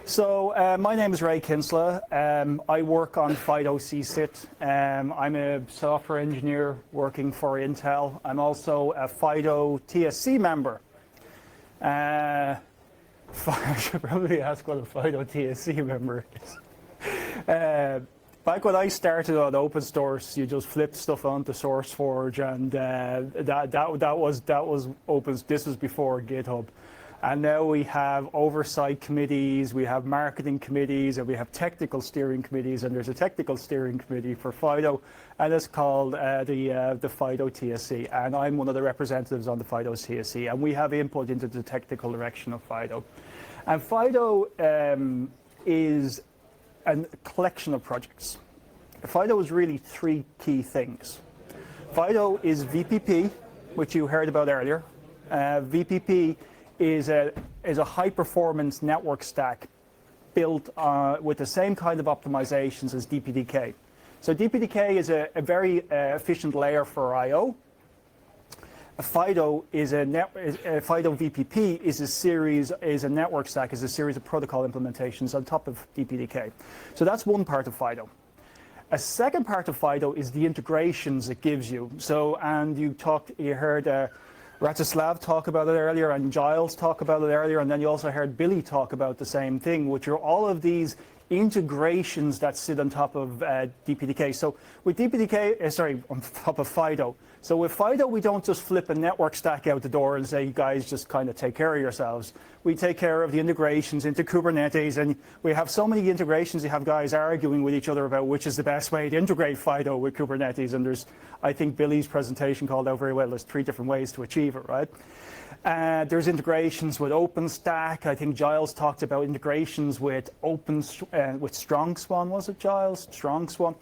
My name is Ray Kinsella. I work on FIDO CSIT. I'm a software engineer working for Intel. I'm also a FIDO TSC member. I should probably ask what a FIDO TSC member is. Back when I started on open source, you just flipped stuff onto SourceForge, and that was open. This was before GitHub. And now we have oversight committees, we have marketing committees, and we have technical steering committees. And there's a technical steering committee for FIDO, and it's called the FIDO TSC. And I'm one of the representatives on the FIDO TSC, and we have input into the technical direction of FIDO. And FIDO is a collection of projects. FIDO is really three key things. FIDO is VPP, which you heard about earlier. VPP is a high-performance network stack built with the same kind of optimizations as DPDK. So DPDK is a very efficient layer for I/O. FIDO VPP is a network stack, is a series of protocol implementations on top of DPDK. So that's one part of FIDO. A second part of FIDO is the integrations it gives you. So, and you heard Ratislav talk about it earlier, and Giles talk about it earlier, and then you also heard Billy talk about the same thing, which are all of these integrations that sit on top of DPDK. So with DPDK, on top of FIDO. So with FIDO, we don't just flip a network stack out the door and say, you guys just kind of take care of yourselves. We take care of the integrations into Kubernetes, and we have so many integrations, you have guys arguing with each other about which is the best way to integrate FIDO with Kubernetes. And there's, I think Billy's presentation called out very well, there's 3 different ways to achieve it, right? There's integrations with OpenStack. I think Giles talked about integrations with with StrongSwan, was it Giles? StrongSwan.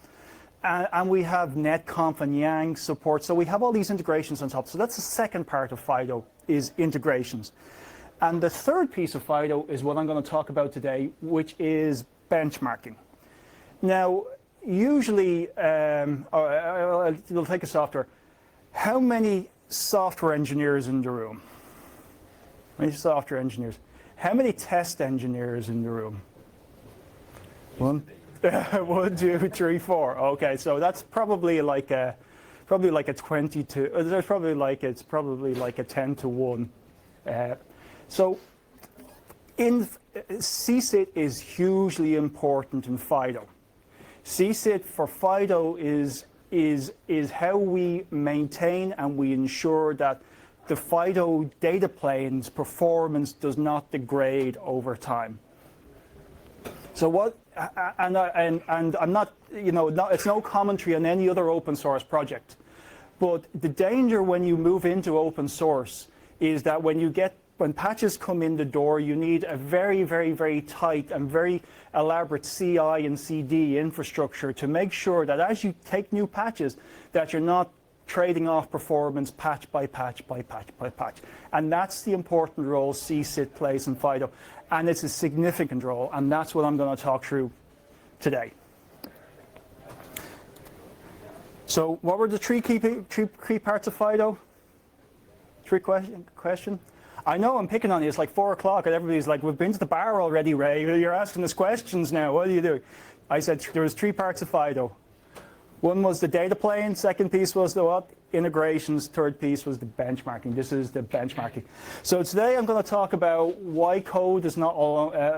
And we have netconf and Yang support. So we have all these integrations on top. So that's the second part of FIDO, is integrations. And the third piece of FIDO is what I'm going to talk about today, which is benchmarking. Now, usually, we'll take a software. How many software engineers in the room? How many software engineers? How many test engineers in the room? 1, 2, 3, 4. Okay, so that's probably like a 20 to. There's probably it's probably like a 10 to 1. So, CSIT is hugely important in FIDO. CSIT for FIDO is how we maintain and we ensure that the FIDO data plane's performance does not degrade over time. So what, and I'm not, it's no commentary on any other open source project, but the danger when you move into open source is that when patches come in the door, you need a very, very, very tight and very elaborate CI and CD infrastructure to make sure that as you take new patches, that you're not trading off performance patch by patch by patch by patch. And that's the important role CSIT plays in FIDO. And it's a significant role, and that's what I'm going to talk through today. So what were the three key parts of FIDO? Question? I know I'm picking on you. It's like 4 o'clock, and everybody's like, we've been to the bar already, Ray. You're asking us questions now. What are you doing? I said there was 3 parts of FIDO. One was the data plane. Second piece was the what? Integrations. Third piece was the benchmarking. This is the benchmarking. So today I'm going to talk about why code is no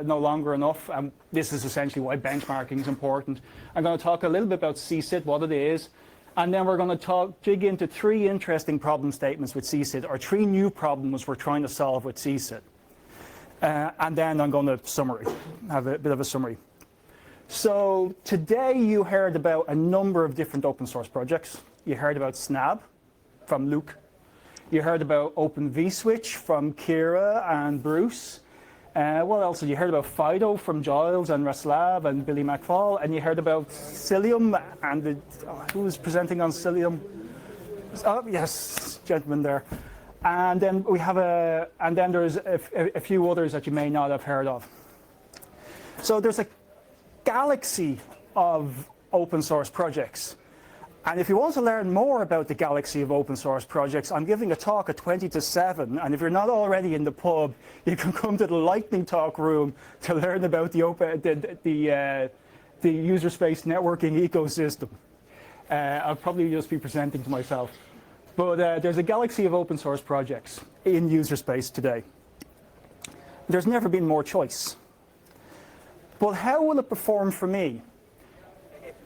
longer enough, and this is essentially why benchmarking is important. I'm going to talk a little bit about CSIT, what it is, and then we're going to dig into 3 interesting problem statements with CSIT, or 3 new problems we're trying to solve with CSIT. And then I'm going to have a bit of a summary. So today you heard about a number of different open source projects. You heard about Snab from Luke. You heard about Open vSwitch from Kira and Bruce. What else? You heard about FIDO from Giles and Raslav and Billy McFall. And you heard about Cilium and who was presenting on Cilium? Oh yes, gentleman there. And then there's a few others that you may not have heard of. So there's a galaxy of open source projects, And if you want to learn more about the galaxy of open source projects, I'm giving a talk at 20 to 7, and if you're not already in the pub, you can come to the lightning talk room to learn about the user space networking ecosystem. I'll probably just be presenting to myself. But there's a galaxy of open source projects in user space today. There's never been more choice. But how will it perform for me?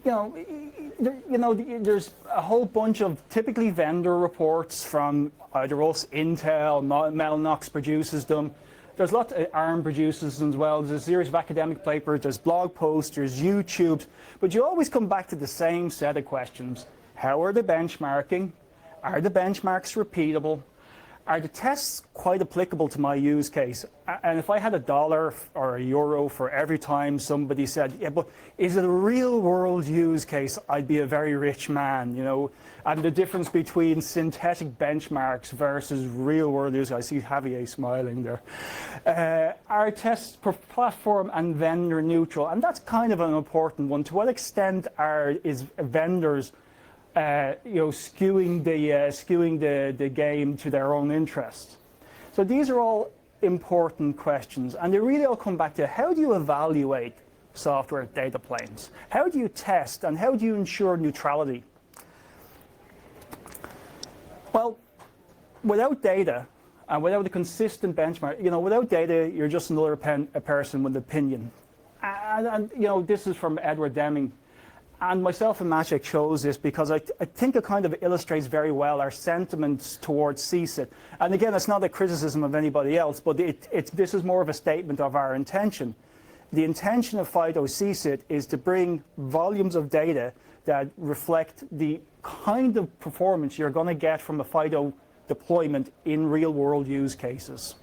There's a whole bunch of typically vendor reports from either us, Intel, Mellanox produces them. There's lots of ARM produces them as well. There's a series of academic papers, there's blog posts, there's YouTubes. But you always come back to the same set of questions. How are they benchmarking? Are the benchmarks repeatable? Are the tests quite applicable to my use case? And if I had $1 or €1 for every time somebody said, yeah, but is it a real world use case? I'd be a very rich man, And the difference between synthetic benchmarks versus real world use case, I see Javier smiling there. Are tests per platform and vendor neutral? And that's kind of an important one. To what extent is vendors skewing the game to their own interests? So these are all important questions, and they really all come back to how do you evaluate software data planes? How do you test, and how do you ensure neutrality? Well, without data and without a consistent benchmark, without data, you're just another a person with an opinion. And this is from Edward Deming. And myself and Maciek chose this because I think it kind of illustrates very well our sentiments towards CSIT. And again, it's not a criticism of anybody else, but this is more of a statement of our intention. The intention of FIDO CSIT is to bring volumes of data that reflect the kind of performance you're going to get from a FIDO deployment in real-world use cases.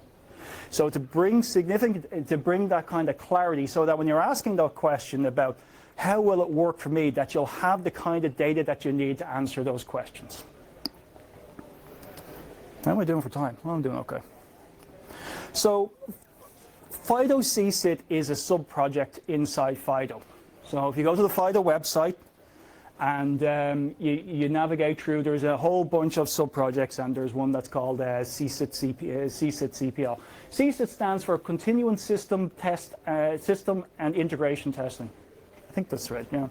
So to bring that kind of clarity, so that when you're asking that question about how will it work for me, that you'll have the kind of data that you need to answer those questions. How am I doing for time? Well, I'm doing okay. So FIDO CSIT is a sub-project inside FIDO. So if you go to the FIDO website and you navigate through, there's a whole bunch of sub-projects, and there's one that's called CSIT CPL. CSIT stands for Continuous System and Integration Testing. I think that's right, yeah.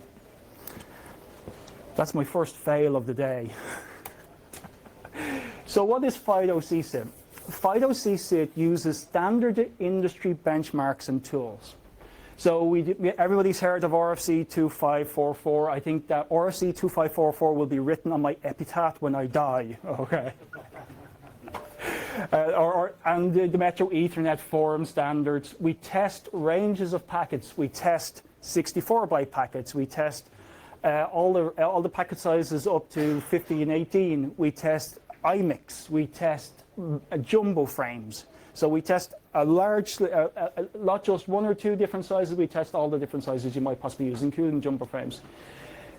That's my first fail of the day. So what is FIDO CSIT? FIDO CSIT uses standard industry benchmarks and tools. So everybody's heard of RFC 2544. I think that RFC 2544 will be written on my epitaph when I die, okay? And the Metro Ethernet forum standards. We test ranges of packets. We test 64-byte packets. We test all the packet sizes up to 50 and 18. We test IMIX. We test jumbo frames. So we test not just one or two different sizes. We test all the different sizes you might possibly use, including jumbo frames.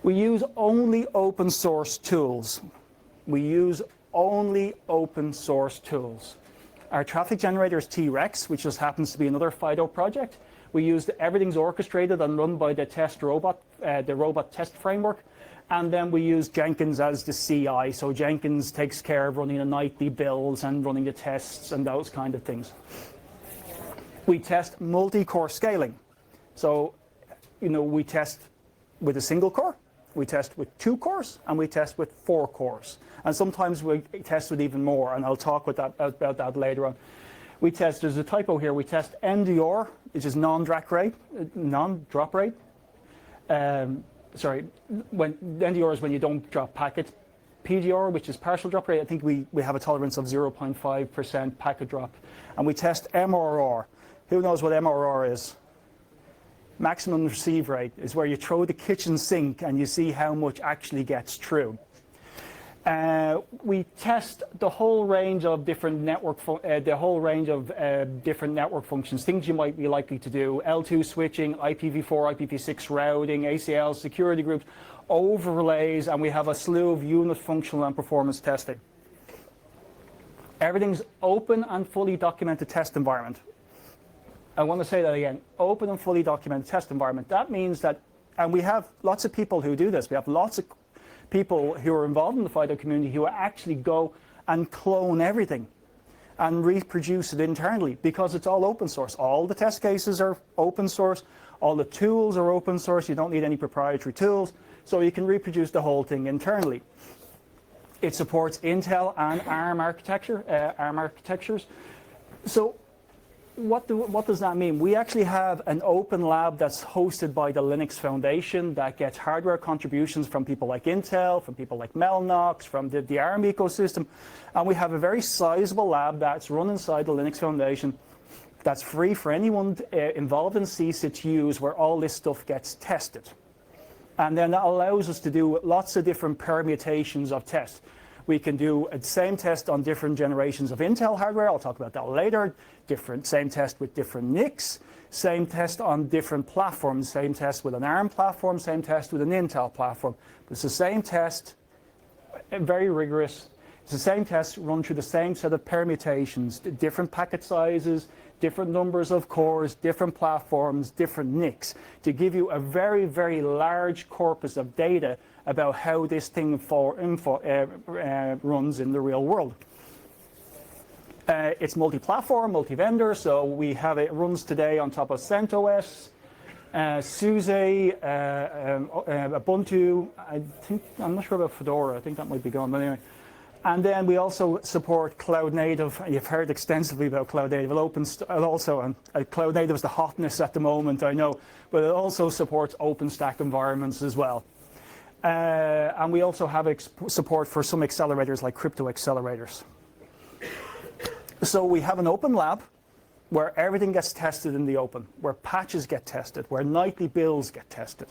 We use only open source tools. Our traffic generator is T-Rex, which just happens to be another FIDO project. We use everything's orchestrated and run by the robot test framework. And then we use Jenkins as the CI. So Jenkins takes care of running the nightly builds and running the tests and those kind of things. We test multi-core scaling. So, we test with a single core, we test with 2 cores, and we test with 4 cores. And sometimes we test with even more, and I'll talk about that later on. We test, there's a typo here, we test NDR, which is non-drop rate. When NDR is when you don't drop packets. PDR, which is partial drop rate, I think we have a tolerance of 0.5% packet drop. And we test MRR. Who knows what MRR is? Maximum receive rate is where you throw the kitchen sink and you see how much actually gets through. We test the whole range of different network functions, things you might be likely to do: L2 switching, IPv4, IPv6 routing, ACL, security groups, overlays, and we have a slew of unit functional and performance testing. Everything's open and fully documented test environment. I want to say that again: open and fully documented test environment. That means that, and we have lots of people who do this. We have lots of people who are involved in the FIDO community who actually go and clone everything and reproduce it internally, because it's all open source. All the test cases are open source, all the tools are open source, you don't need any proprietary tools, so you can reproduce the whole thing internally. It supports Intel and ARM architectures. So what does that mean? We actually have an open lab that's hosted by the Linux Foundation that gets hardware contributions from people like Intel, from people like Mellanox, from the ARM ecosystem. And we have a very sizable lab that's run inside the Linux Foundation that's free for anyone involved in CSIT to use, where all this stuff gets tested. And then that allows us to do lots of different permutations of tests. We can do the same test on different generations of Intel hardware. I'll talk about that later. Same test with different NICs. Same test on different platforms. Same test with an ARM platform. Same test with an Intel platform. But it's the same test, very rigorous. It's the same test run through the same set of permutations, different packet sizes, different numbers of cores, different platforms, different NICs, to give you a very, very large corpus of data about how this thing runs in the real world. It's multi-platform, multi-vendor, so we have it runs today on top of CentOS, SUSE, Ubuntu. I'm not sure about Fedora. I think that might be gone, but anyway. And then we also support cloud native. You've heard extensively about cloud native. Cloud native is the hotness at the moment, I know, but it also supports OpenStack environments as well. And we also have support for some accelerators like crypto accelerators. So we have an open lab where everything gets tested in the open, where patches get tested, where nightly builds get tested,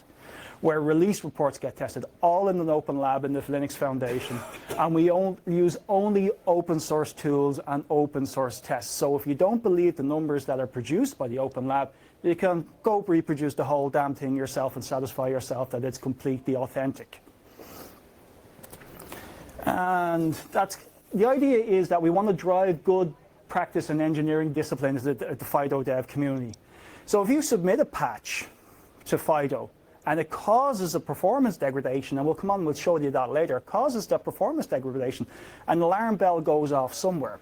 where release reports get tested, all in an open lab in the Linux Foundation. And we use only open source tools and open source tests. So if you don't believe the numbers that are produced by the open lab, you can go reproduce the whole damn thing yourself and satisfy yourself that it's completely authentic. And the idea is that we want to drive good practice in engineering disciplines at the FIDO dev community. So if you submit a patch to FIDO and it causes a performance degradation, and we'll come on and we'll show you that later, causes that performance degradation, an alarm bell goes off somewhere.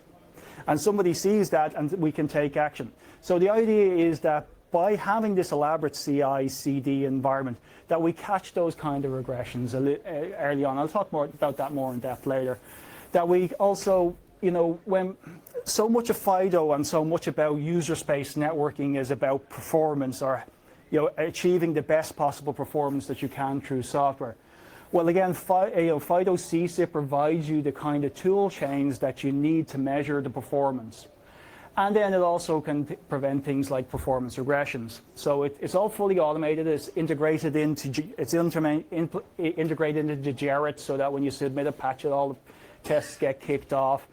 And somebody sees that and we can take action. So the idea is that by having this elaborate CI/CD environment, that we catch those kind of regressions early on. I'll talk more about that more in depth later. That we also, when so much of FIDO and so much about user space networking is about performance, or achieving the best possible performance that you can through software. Well, again, FIDO CSIT provides you the kind of tool chains that you need to measure the performance. And then it also can prevent things like performance regressions. So it's all fully automated. It's integrated into Gerrit, so that when you submit a patch, all the tests get kicked off.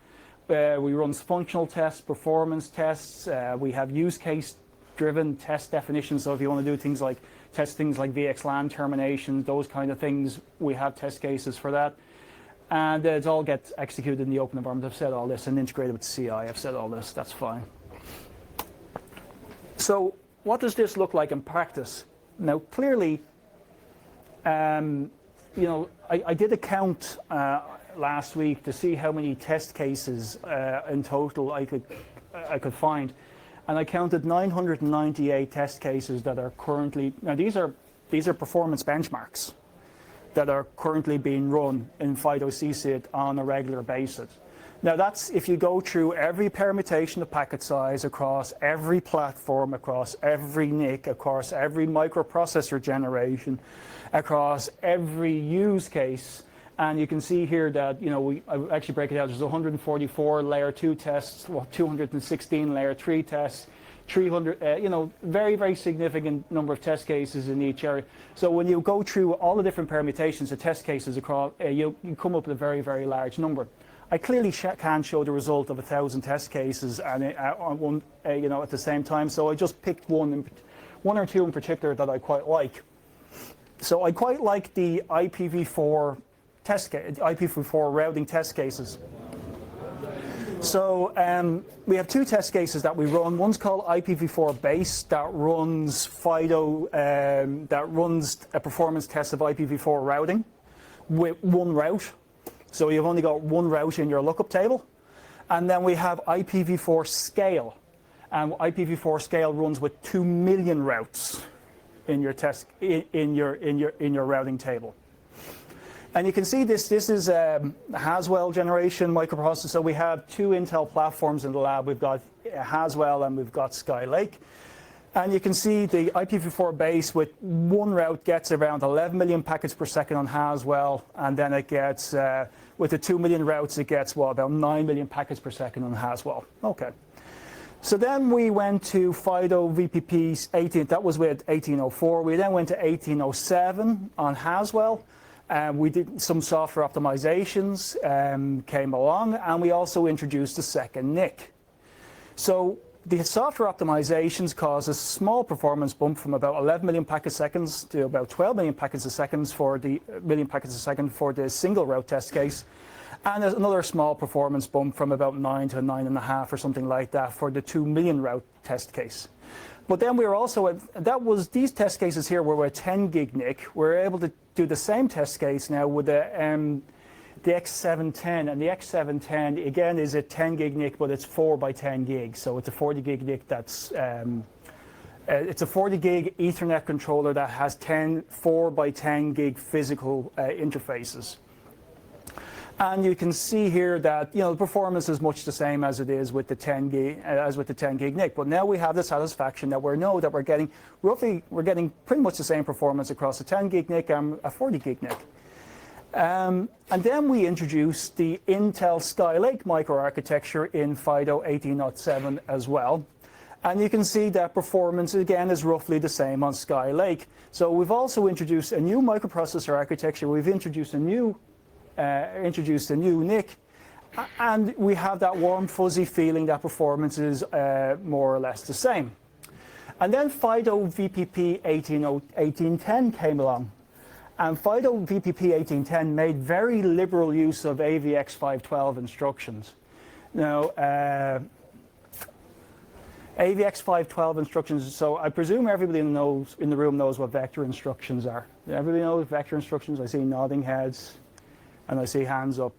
We run functional tests, performance tests. We have use case driven test definitions. So if you want to do things like test things like VXLAN terminations, those kind of things, we have test cases for that. And it all gets executed in the open environment. I've said all this, and integrated with CI. I've said all this. That's fine. So what does this look like in practice? Now, clearly, I did a count last week to see how many test cases in total I could find, and I counted 998 test cases that are currently. Now, these are performance benchmarks that are currently being run in FIDO CSIT on a regular basis. Now that's if you go through every permutation of packet size across every platform, across every NIC, across every microprocessor generation, across every use case. And you can see here that, I actually break it out. There's 144 layer 2 tests, 216 layer 3 tests, 300, very, very significant number of test cases in each area. So when you go through all the different permutations of test cases across, you come up with a very, very large number. I clearly can't show the result of 1,000 test cases and at the same time. So I just picked one or two in particular that I quite like. So I quite like the IPv4 IPv4 routing test cases. So we have two test cases that we run. One's called IPv4 base, that runs FIDO, that runs a performance test of IPv4 routing. with one route. So you've only got one route in your lookup table. And then we have IPv4 scale. And IPv4 scale runs with 2 million routes in your in your routing table. And you can see this is a Haswell generation microprocessor. So we have two Intel platforms in the lab. We've got Haswell and we've got Skylake. And you can see the IPv4 base with one route gets around 11 million packets per second on Haswell, and then it gets, with the 2 million routes, it gets, well, about 9 million packets per second on Haswell. Okay. So then we went to FIDO VPP 18, that was with 1804. We then went to 1807 on Haswell. We did some software optimizations, came along, and we also introduced a second NIC. So the software optimizations cause a small performance bump from about 11 million packet seconds to about 12 million packets a second for the single route test case, and there's another small performance bump from about 9 to 9.5 or something like that for the 2 million route test case. But then we were also these test cases here were with 10 gig NIC. We're able to do the same test case now with the X710, and the X710 again is a 10 gig NIC, but it's 4 by 10 gig, so it's a 40 gig NIC. That's it's a 40 gig Ethernet controller that has 4 by 10 gig physical interfaces. And you can see here that the performance is much the same as it is with the 10 gig NIC. But now we have the satisfaction that we're getting pretty much the same performance across a 10 gig NIC and a 40 gig NIC. And then we introduced the Intel Skylake microarchitecture in FIDO 1807 as well. And you can see that performance, again, is roughly the same on Skylake. So we've also introduced a new microprocessor architecture. We've introduced a new NIC. And we have that warm, fuzzy feeling that performance is more or less the same. And then FIDO VPP 1810 came along. And FIDO VPP 1810 made very liberal use of AVX 512 instructions. Now, AVX 512 instructions, so I presume everybody in the room knows what vector instructions are. Everybody knows vector instructions? I see nodding heads and I see hands up.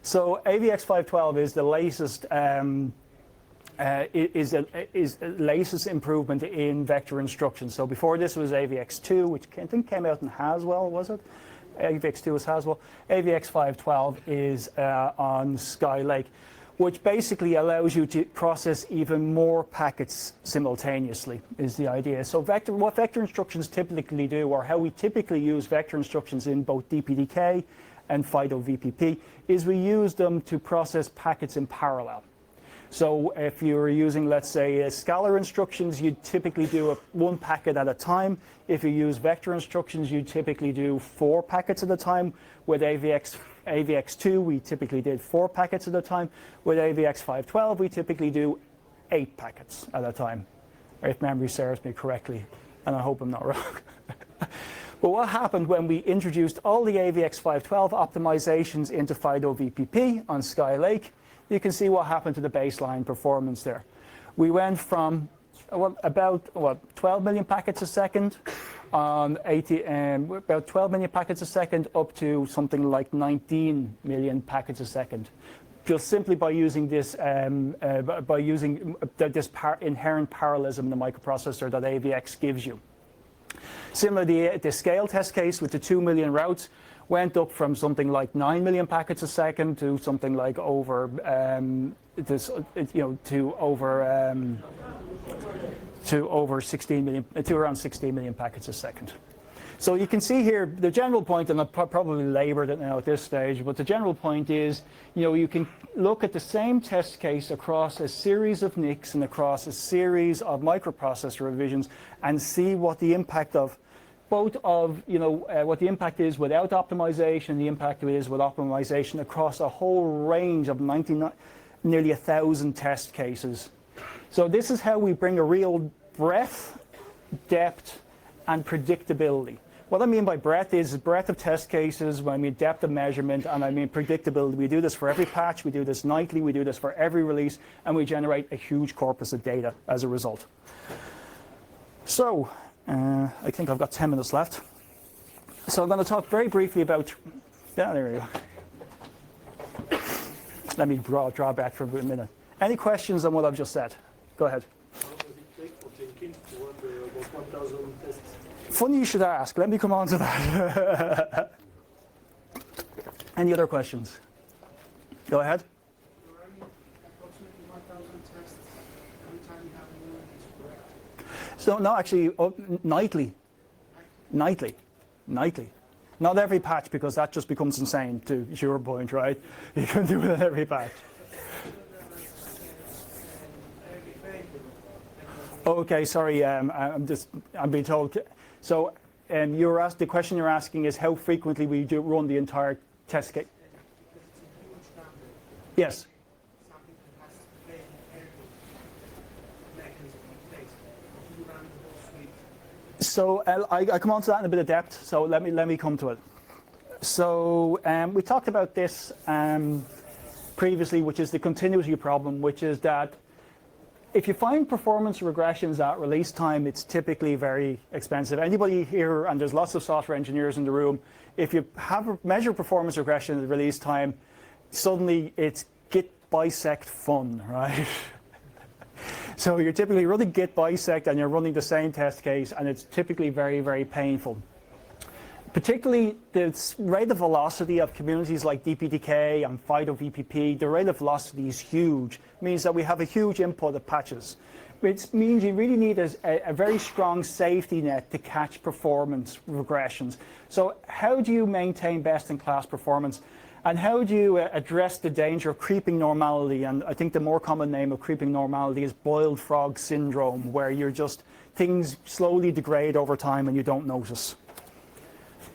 So AVX 512 is the latest latest improvement in vector instructions. So before this was AVX2, which I think came out in Haswell, was it? AVX2 was Haswell. AVX 512 is on Skylake, which basically allows you to process even more packets simultaneously, is the idea. So what vector instructions typically do, or how we typically use vector instructions in both DPDK and FIDO VPP, is we use them to process packets in parallel. So if you're using, let's say, scalar instructions, you'd typically do one packet at a time. If you use vector instructions, you typically do 4 packets at a time. With AVX2, we typically did 4 packets at a time. With AVX 512, we typically do 8 packets at a time, if memory serves me correctly, and I hope I'm not wrong. But what happened when we introduced all the AVX 512 optimizations into FIDO VPP on Skylake, you can see what happened to the baseline performance there. We went from about 12 million packets a second on about 12 million packets a second up to something like 19 million packets a second, just simply by using this inherent parallelism in the microprocessor that AVX gives you. Similarly, the scale test case with the 2 million routes went up from something like 9 million packets a second to something like over around 16 million packets a second. So you can see here the general point, and I've probably labored it now at this stage, but the general point is, you can look at the same test case across a series of NICs and across a series of microprocessor revisions and see what the impact of what the impact is without optimization, the impact is with optimization across a whole range of nearly 1,000 test cases. So this is how we bring a real breadth, depth, and predictability. What I mean by breadth is breadth of test cases, I mean depth of measurement, and I mean predictability. We do this for every patch, we do this nightly, we do this for every release, and we generate a huge corpus of data as a result. So, I think I've got 10 minutes left. So I'm going to talk very briefly about Yeah, there we go. Let me draw back for a minute. Any questions on what I've just said? Go ahead. How does it take for Jenkins to run about 1,000 tests? Funny you should ask. Let me come on to that. Any other questions? Go ahead. You're running approximately 1,000 tests every time you have a new release, correct? So no, actually, nightly. Not every patch, because that just becomes insane, to your point, right? You can do it on every patch. Okay, sorry, I'm being told. So the question you're asking is how frequently we do run the entire test case? Yes. So I come on to that in a bit of depth, so let me come to it. So we talked about this previously, which is the continuity problem, which is that if you find performance regressions at release time, it's typically very expensive. Anybody here, and there's lots of software engineers in the room, if you measure performance regression at release time, suddenly it's git bisect fun, right? So you're typically running git bisect and you're running the same test case, and it's typically very, very painful. Particularly the rate of velocity of communities like DPDK and FIDO VPP, the rate of velocity is huge. It means that we have a huge input of patches, which means you really need a very strong safety net to catch performance regressions. So how do you maintain best-in-class performance? And how do you address the danger of creeping normality? And I think the more common name of creeping normality is boiled frog syndrome, where things slowly degrade over time and you don't notice.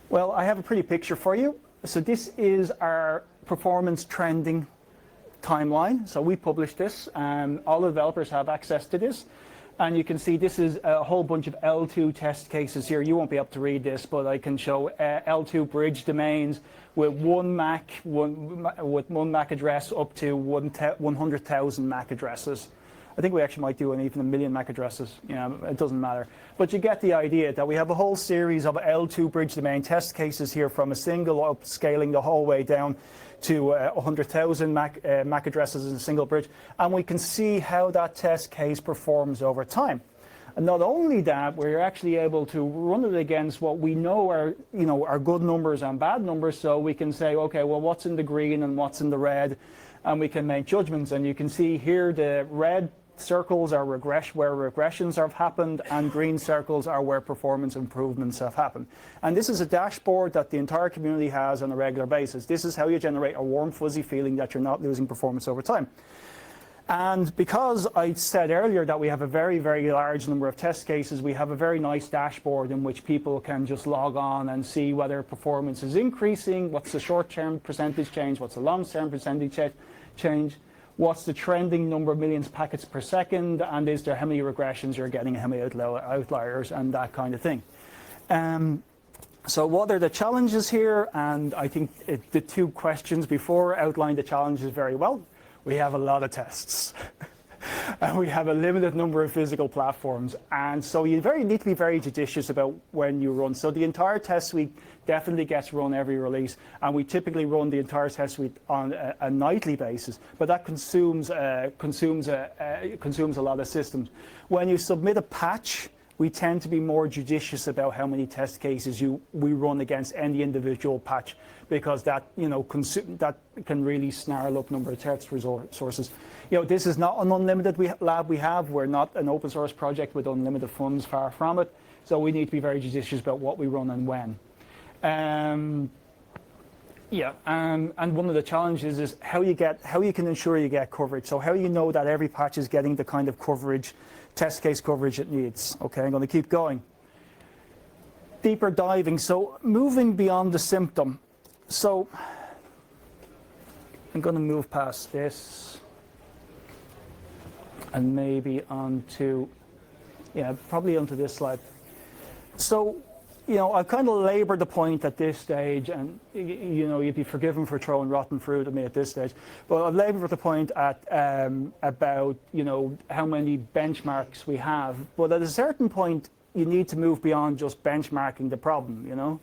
Well, I have a pretty picture for you. So this is our performance trending timeline. So we published this, and all the developers have access to this. And you can see this is a whole bunch of L2 test cases here. You won't be able to read this, but I can show L2 bridge domains with one MAC address up to 100,000 MAC addresses. I think we actually might do even 1 million MAC addresses. It doesn't matter. But you get the idea that we have a whole series of L2 bridge domain test cases here, from a single up scaling the whole way down to 100,000 MAC addresses in a single bridge. And we can see how that test case performs over time. And not only that, we're actually able to run it against what we know are good numbers and bad numbers. So we can say, okay, well, what's in the green and what's in the red? And we can make judgments. And you can see here the red circles are where regressions have happened, and green circles are where performance improvements have happened. And this is a dashboard that the entire community has on a regular basis. This is how you generate a warm, fuzzy feeling that you're not losing performance over time. And because I said earlier that we have a very, very large number of test cases, we have a very nice dashboard in which people can just log on and see whether performance is increasing, what's the short-term percentage change, what's the long-term percentage change, what's the trending number of millions packets per second, and is there how many regressions you're getting, how many outliers, and that kind of thing. So what are the challenges here? And I think the two questions before outlined the challenges very well. We have a lot of tests. And we have a limited number of physical platforms. And so you need to be very judicious about when you run. So the entire test suite definitely gets run every release. And we typically run the entire test suite on a nightly basis. But that consumes a lot of systems. When you submit a patch, we tend to be more judicious about how many test cases we run against any individual patch, because that can really snarl up number of test resources. This is not an unlimited lab we have. We're not an open source project with unlimited funds, far from it. So we need to be very judicious about what we run and when. And one of the challenges is how you can ensure you get coverage. So how you know that every patch is getting the kind of coverage, test case coverage it needs. Okay, I'm going to keep going. Deeper diving. So moving beyond the symptom. So I'm going to move past this and maybe onto, probably onto this slide. So, I've kind of labored the point at this stage, and you'd be forgiven for throwing rotten fruit at me at this stage, but I've labored the point at about how many benchmarks we have. But at a certain point, you need to move beyond just benchmarking the problem.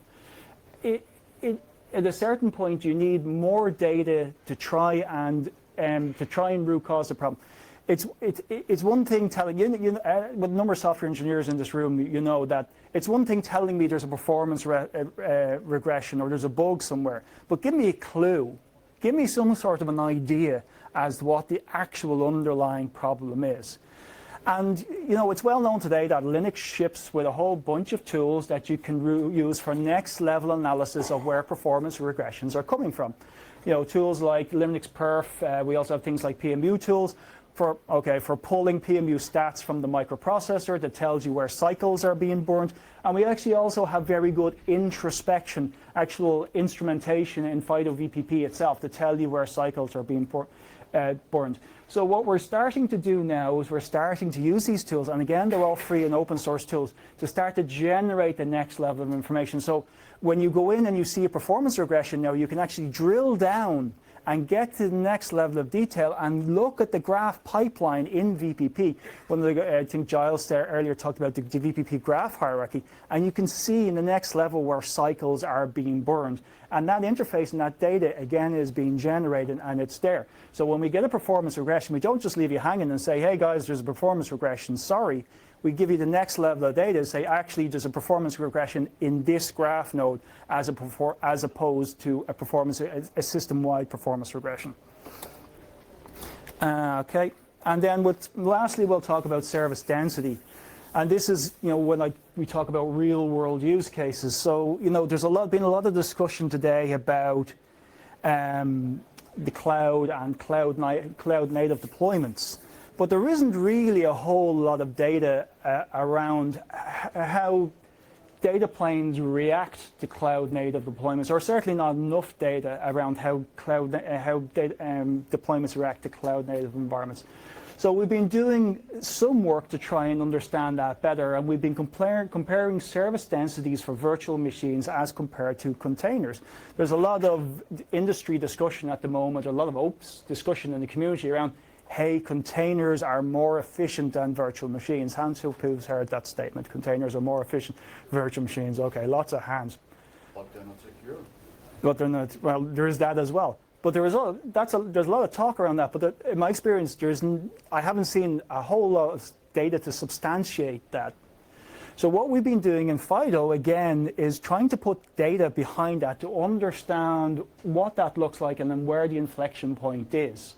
at a certain point you need more data to try and root cause the problem. It's one thing telling with a number of software engineers in this room, you know that it's one thing telling me there's a performance regression or there's a bug somewhere, but give me a clue, give me some sort of an idea as to what the actual underlying problem is. And you know, it's well known today that Linux ships with a whole bunch of tools that you can use for next level analysis of where performance regressions are coming from. You know, tools like Linux Perf, we also have things like PMU tools for pulling PMU stats from the microprocessor that tells you where cycles are being burned. And we actually also have very good introspection, actual instrumentation in FIDO VPP itself to tell you where cycles are being burned. So what we're starting to do now is we're starting to use these tools, and again, they're all free and open source tools, to start to generate the next level of information. So when you go in and you see a performance regression now, you can actually drill down and get to the next level of detail and look at the graph pipeline in VPP. I think Giles there earlier talked about the VPP graph hierarchy, and you can see in the next level where cycles are being burned. And that interface and that data, again, is being generated, and it's there. So when we get a performance regression, we don't just leave you hanging and say, hey guys, there's a performance regression, sorry. We give you the next level of data and say, actually, there's a performance regression in this graph node as opposed to a system-wide performance regression. Okay, and then lastly, we'll talk about service density. And this is, you know, when we talk about real-world use cases. So, you know, there's been a lot of discussion today about the cloud and cloud-native deployments. But there isn't really a whole lot of data around how data planes react to cloud-native deployments, or certainly not enough data around how deployments react to cloud-native environments. So we've been doing some work to try and understand that better, and we've been comparing service densities for virtual machines as compared to containers. There's a lot of industry discussion at the moment, a lot of open discussion in the community around, hey, containers are more efficient than virtual machines. Hands who's heard that statement, containers are more efficient than virtual machines. Okay, lots of hands. But they're not secure. But they're not, well, there is that as well. But there's a lot of talk around that. But in my experience, I haven't seen a whole lot of data to substantiate that. So what we've been doing in FIDO, again, is trying to put data behind that to understand what that looks like and then where the inflection point is.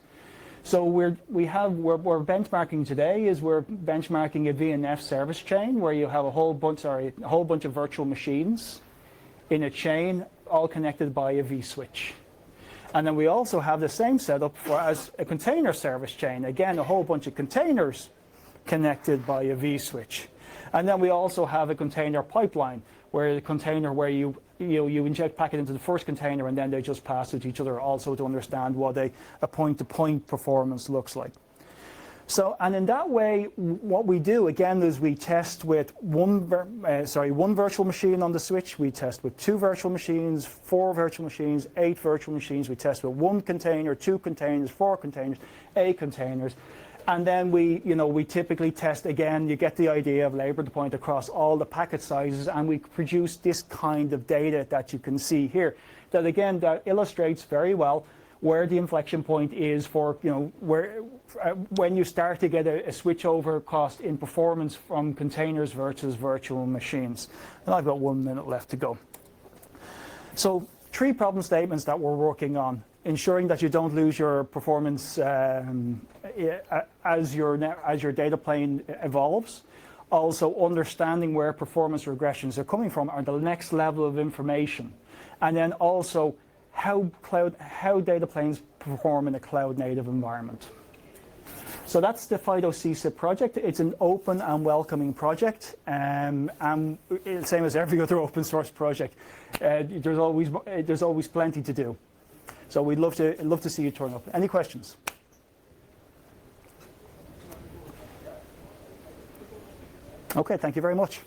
So we're benchmarking today is we're benchmarking a VNF service chain where you have a whole bunch of virtual machines in a chain, all connected by a vSwitch. And then we also have the same setup as a container service chain. Again, a whole bunch of containers connected by a vSwitch. And then we also have a container pipeline, where the container where you inject packet into the first container and then they just pass it to each other, also to understand what a point-to-point performance looks like. So, and in that way, what we do again is we test with one virtual machine on the switch. We test with 2 virtual machines, 4 virtual machines, 8 virtual machines. We test with 1 container, 2 containers, 4 containers, 8 containers. And then we typically test again, you get the idea of labor to point across all the packet sizes, and we produce this kind of data that you can see here. That again, that illustrates very well where the inflection point is for, when you start to get a switchover cost in performance from containers versus virtual machines. And I've got 1 minute left to go. So 3 problem statements that we're working on. Ensuring that you don't lose your performance as your data plane evolves. Also understanding where performance regressions are coming from are the next level of information. And then also how data planes perform in a cloud-native environment. So that's the FIDO CSIT project. It's an open and welcoming project, and same as every other open source project. There's always plenty to do. So we'd love to see you turn up. Any questions? Okay, thank you very much.